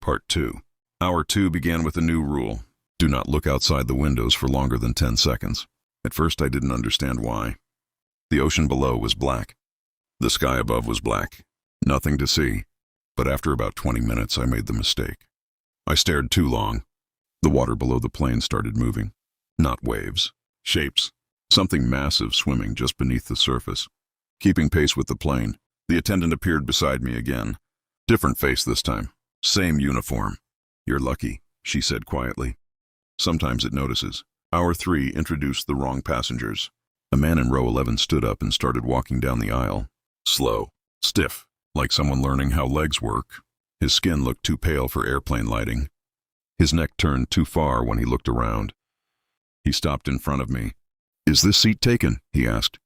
Part 2. Hour 2 began with a new rule. Do not look outside the windows for longer than 10 seconds. At first I didn't understand why. The ocean below was black. The sky above was black. Nothing to see. But after about 20 minutes I made the mistake. I stared too long. The water below the plane started moving. Not waves. Shapes. Something massive swimming just beneath the surface. Keeping pace with the plane, the attendant appeared beside me again. Different face this time. Same uniform. You're lucky, she said quietly. Sometimes it notices. Hour 3 introduced the wrong passengers. A man in row 11 stood up and started walking down the aisle. Slow. Stiff. Like someone learning how legs work. His skin looked too pale for airplane lighting. His neck turned too far when he looked around. He stopped in front of me. "Is this seat taken?" he asked.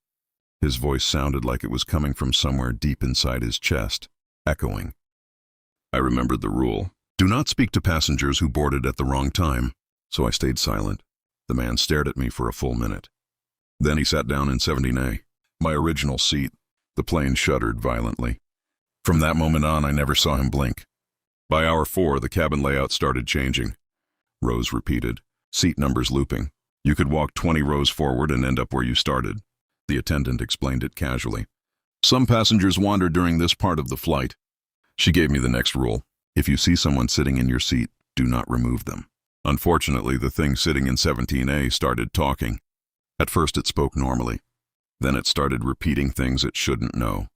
His voice sounded like it was coming from somewhere deep inside his chest, echoing. I remembered the rule. Do not speak to passengers who boarded at the wrong time, so I stayed silent. The man stared at me for a full minute. Then he sat down in 17A, my original seat. The plane shuddered violently. From that moment on, I never saw him blink. By hour 4, the cabin layout started changing. Rows repeated, seat numbers looping. You could walk 20 rows forward and end up where you started. The attendant explained it casually. Some passengers wandered during this part of the flight. She gave me the next rule. If you see someone sitting in your seat, do not remove them. Unfortunately, the thing sitting in 17A started talking. At first it spoke normally. Then it started repeating things it shouldn't know.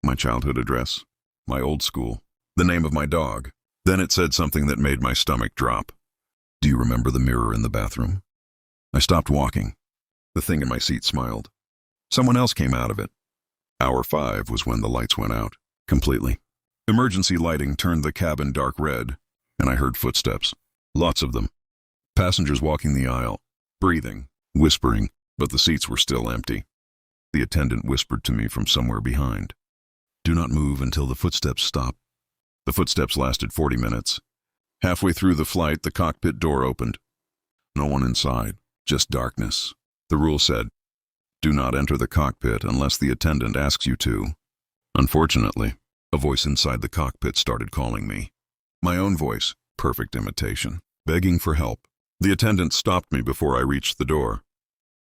My childhood address, my old school, the name of my dog. Then it said something that made my stomach drop. Do you remember the mirror in the bathroom? I stopped walking. The thing in my seat smiled. Someone else came out of it. Hour 5 was when the lights went out, completely. Emergency lighting turned the cabin dark red, and I heard footsteps. Lots of them. Passengers walking the aisle, breathing, whispering, but the seats were still empty. The attendant whispered to me from somewhere behind. Do not move until the footsteps stop. The footsteps lasted 40 minutes. Halfway through the flight, the cockpit door opened. No one inside, just darkness. The rule said, do not enter the cockpit unless the attendant asks you to. Unfortunately, a voice inside the cockpit started calling me. My own voice, perfect imitation, begging for help. The attendant stopped me before I reached the door.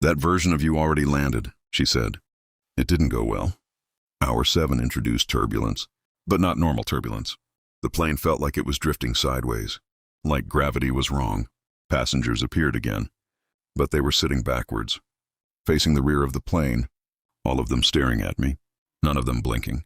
That version of you already landed, she said. It didn't go well. Hour 7 introduced turbulence, but not normal turbulence. The plane felt like it was drifting sideways, like gravity was wrong. Passengers appeared again, but they were sitting backwards, facing the rear of the plane, all of them staring at me, none of them blinking.